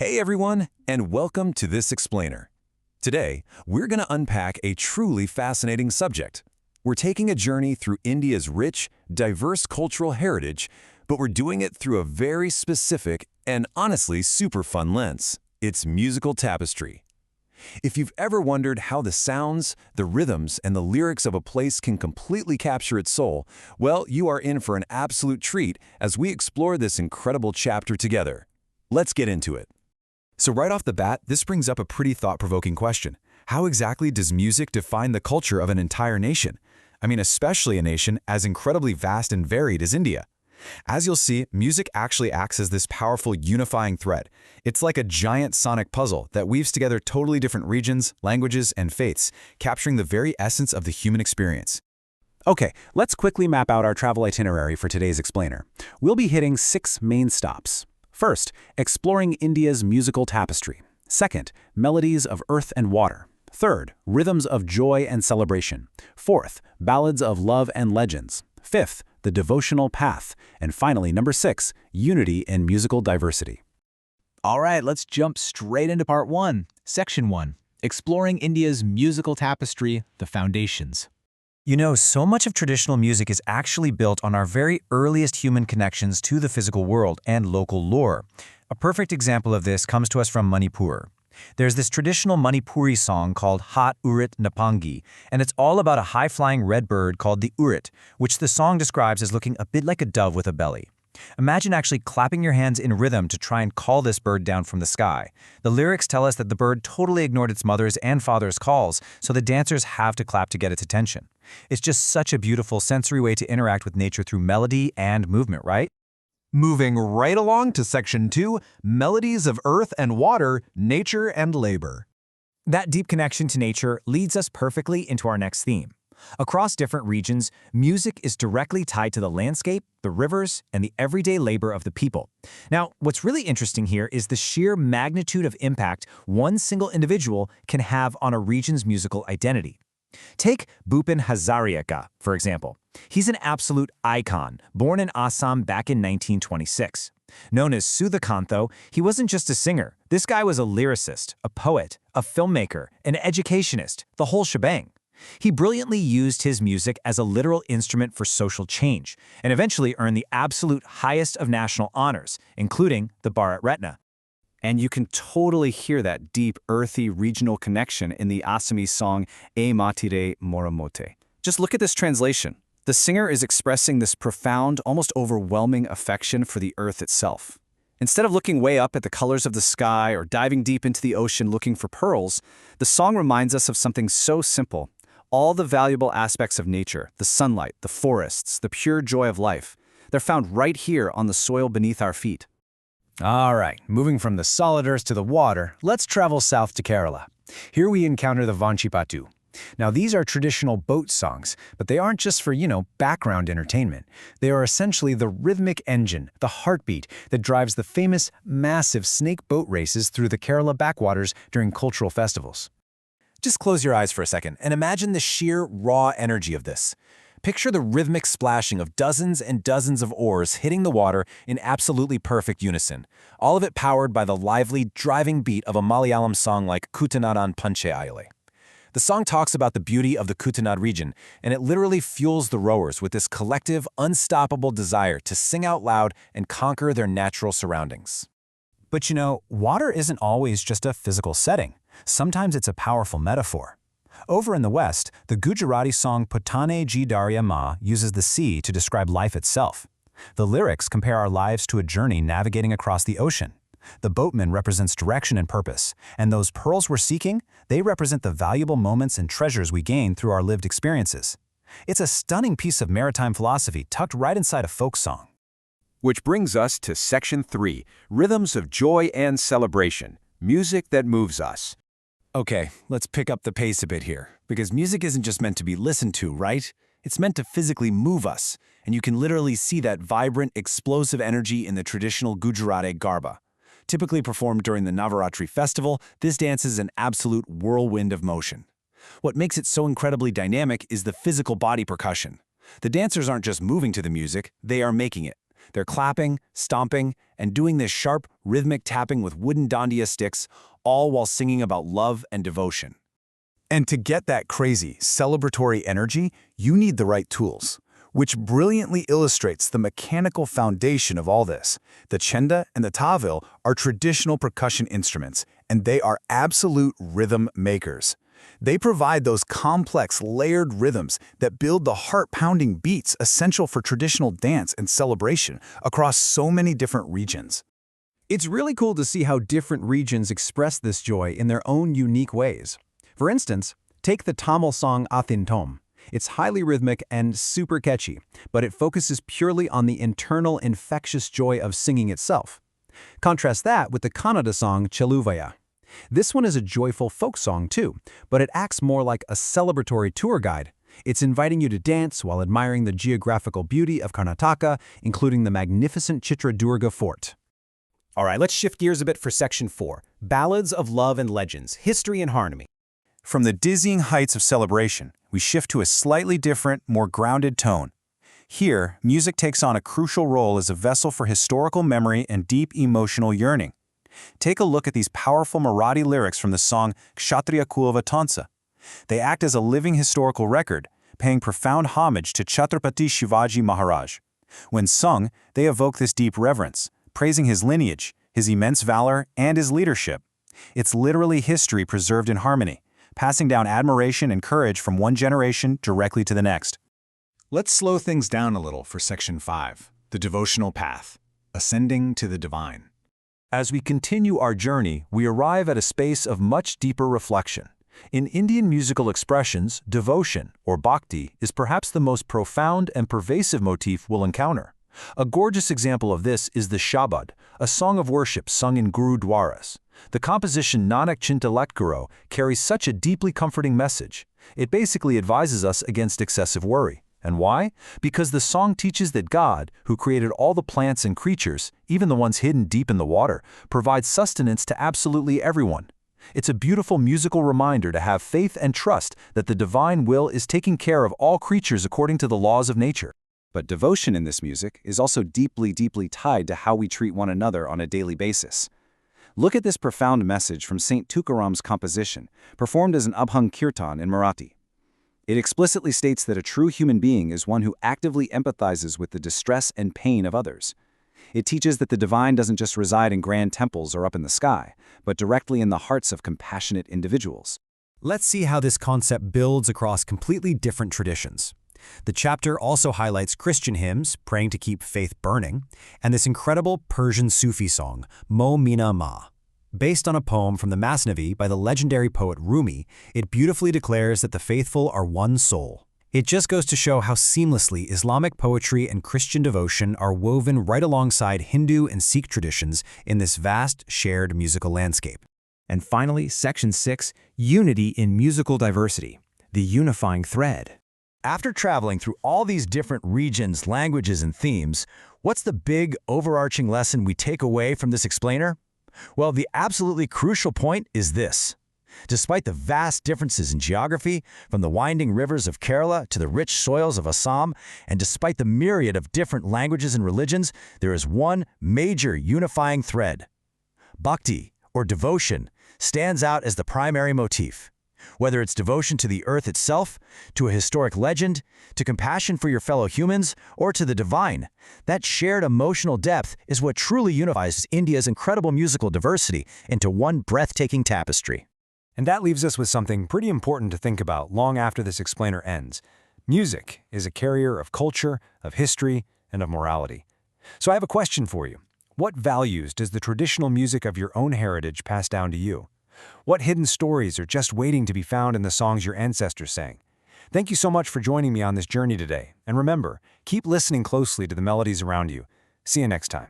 Hey everyone, and welcome to this explainer. Today, we're going to unpack a truly fascinating subject. We're taking a journey through India's rich, diverse cultural heritage, but we're doing it through a very specific and honestly super fun lens. It's musical tapestry. If you've ever wondered how the sounds, the rhythms, and the lyrics of a place can completely capture its soul, well, you are in for an absolute treat as we explore this incredible chapter together. Let's get into it. So right off the bat, this brings up a pretty thought-provoking question. How exactly does music define the culture of an entire nation? I mean, especially a nation as incredibly vast and varied as India. As you'll see, music actually acts as this powerful unifying thread. It's like a giant sonic puzzle that weaves together totally different regions, languages, and faiths, capturing the very essence of the human experience. Okay, let's quickly map out our travel itinerary for today's explainer. We'll be hitting 6 main stops. First, exploring India's musical tapestry. Second, melodies of earth and water. Third, rhythms of joy and celebration. Fourth, ballads of love and legends. Fifth, the devotional path. And finally, number 6, unity in musical diversity. All right, let's jump straight into part 1, section 1, exploring India's musical tapestry, the foundations. You know, so much of traditional music is actually built on our very earliest human connections to the physical world and local lore. A perfect example of this comes to us from Manipur. There's this traditional Manipuri song called Hat Urit Napangi, and it's all about a high-flying red bird called the Urit, which the song describes as looking a bit like a dove with a belly. Imagine actually clapping your hands in rhythm to try and call this bird down from the sky. The lyrics tell us that the bird totally ignored its mother's and father's calls, so the dancers have to clap to get its attention. It's just such a beautiful sensory way to interact with nature through melody and movement, right? Moving right along to section 2, melodies of earth and water, nature and labor. That deep connection to nature leads us perfectly into our next theme. Across different regions, music is directly tied to the landscape, the rivers, and the everyday labor of the people. Now, what's really interesting here is the sheer magnitude of impact one single individual can have on a region's musical identity. Take Bhupen Hazarika, for example. He's an absolute icon, born in Assam back in 1926. Known as Sudhakantho, he wasn't just a singer. This guy was a lyricist, a poet, a filmmaker, an educationist, the whole shebang. He brilliantly used his music as a literal instrument for social change, and eventually earned the absolute highest of national honors, including the Bharat Ratna. And you can totally hear that deep, earthy regional connection in the Assamese song E Matire Moramote. Just look at this translation. The singer is expressing this profound, almost overwhelming affection for the earth itself. Instead of looking way up at the colors of the sky or diving deep into the ocean looking for pearls, the song reminds us of something so simple. All the valuable aspects of nature, the sunlight, the forests, the pure joy of life, they're found right here on the soil beneath our feet. All right, moving from the solid earth to the water, let's travel south to Kerala. Here we encounter the Vanchipattu. Now, these are traditional boat songs, but they aren't just for, background entertainment. They are essentially the rhythmic engine, the heartbeat that drives the famous, massive snake boat races through the Kerala backwaters during cultural festivals. Just close your eyes for a second and imagine the sheer, raw energy of this. Picture the rhythmic splashing of dozens and dozens of oars hitting the water in absolutely perfect unison, all of it powered by the lively, driving beat of a Malayalam song like Kuttanadan Panche Ayale. The song talks about the beauty of the Kuttanad region, and it literally fuels the rowers with this collective, unstoppable desire to sing out loud and conquer their natural surroundings. But water isn't always just a physical setting. Sometimes it's a powerful metaphor. Over in the West, the Gujarati song Potane Ji Darya Ma uses the sea to describe life itself. The lyrics compare our lives to a journey navigating across the ocean. The boatman represents direction and purpose, and those pearls we're seeking, they represent the valuable moments and treasures we gain through our lived experiences. It's a stunning piece of maritime philosophy tucked right inside a folk song. Which brings us to section 3, rhythms of joy and celebration, music that moves us. Okay, let's pick up the pace a bit here, because music isn't just meant to be listened to, right? It's meant to physically move us, and you can literally see that vibrant, explosive energy in the traditional Gujarati Garba. Typically performed during the Navaratri festival, this dance is an absolute whirlwind of motion. What makes it so incredibly dynamic is the physical body percussion. The dancers aren't just moving to the music, they are making it. They're clapping, stomping, and doing this sharp, rhythmic tapping with wooden dandiya sticks, all while singing about love and devotion. And to get that crazy, celebratory energy, you need the right tools, which brilliantly illustrates the mechanical foundation of all this. The chenda and the tawil are traditional percussion instruments, and they are absolute rhythm makers. They provide those complex, layered rhythms that build the heart-pounding beats essential for traditional dance and celebration across so many different regions. It's really cool to see how different regions express this joy in their own unique ways. For instance, take the Tamil song Athin Tom. It's highly rhythmic and super catchy, but it focuses purely on the internal, infectious joy of singing itself. Contrast that with the Kannada song Cheluvaya. This one is a joyful folk song too, but it acts more like a celebratory tour guide. It's inviting you to dance while admiring the geographical beauty of Karnataka, including the magnificent Chitradurga fort. All right, let's shift gears a bit for Section 4, Ballads of Love and Legends, History and Harmony. From the dizzying heights of celebration, we shift to a slightly different, more grounded tone. Here, music takes on a crucial role as a vessel for historical memory and deep emotional yearning. Take a look at these powerful Marathi lyrics from the song Kshatriya Kulva Tansa. They act as a living historical record, paying profound homage to Chhatrapati Shivaji Maharaj. When sung, they evoke this deep reverence, praising his lineage, his immense valor, and his leadership. It's literally history preserved in harmony, passing down admiration and courage from one generation directly to the next. Let's slow things down a little for Section 5, the devotional path, ascending to the divine. As we continue our journey, we arrive at a space of much deeper reflection. In Indian musical expressions, devotion, or bhakti, is perhaps the most profound and pervasive motif we'll encounter. A gorgeous example of this is the Shabad, a song of worship sung in gurudwaras. The composition Nanak Chinta Let Karo carries such a deeply comforting message. It basically advises us against excessive worry. And why? Because the song teaches that God, who created all the plants and creatures, even the ones hidden deep in the water, provides sustenance to absolutely everyone. It's a beautiful musical reminder to have faith and trust that the divine will is taking care of all creatures according to the laws of nature. But devotion in this music is also deeply tied to how we treat one another on a daily basis. Look at this profound message from Saint Tukaram's composition, performed as an Abhang Kirtan in Marathi. It explicitly states that a true human being is one who actively empathizes with the distress and pain of others. It teaches that the divine doesn't just reside in grand temples or up in the sky, but directly in the hearts of compassionate individuals. Let's see how this concept builds across completely different traditions. The chapter also highlights Christian hymns, praying to keep faith burning, and this incredible Persian Sufi song, Mo Mina Ma. Based on a poem from the Masnavi by the legendary poet Rumi, it beautifully declares that the faithful are one soul. It just goes to show how seamlessly Islamic poetry and Christian devotion are woven right alongside Hindu and Sikh traditions in this vast, shared musical landscape. And finally, Section 6, Unity in Musical Diversity, the unifying thread. After traveling through all these different regions, languages, and themes, what's the big, overarching lesson we take away from this explainer? Well, the absolutely crucial point is this. Despite the vast differences in geography, from the winding rivers of Kerala to the rich soils of Assam, and despite the myriad of different languages and religions, there is one major unifying thread. Bhakti, or devotion, stands out as the primary motif. Whether it's devotion to the earth itself, to a historic legend, to compassion for your fellow humans, or to the divine, that shared emotional depth is what truly unifies India's incredible musical diversity into one breathtaking tapestry. And that leaves us with something pretty important to think about long after this explainer ends. Music is a carrier of culture, of history, and of morality. So I have a question for you. What values does the traditional music of your own heritage pass down to you? What hidden stories are just waiting to be found in the songs your ancestors sang? Thank you so much for joining me on this journey today. And remember, keep listening closely to the melodies around you. See you next time.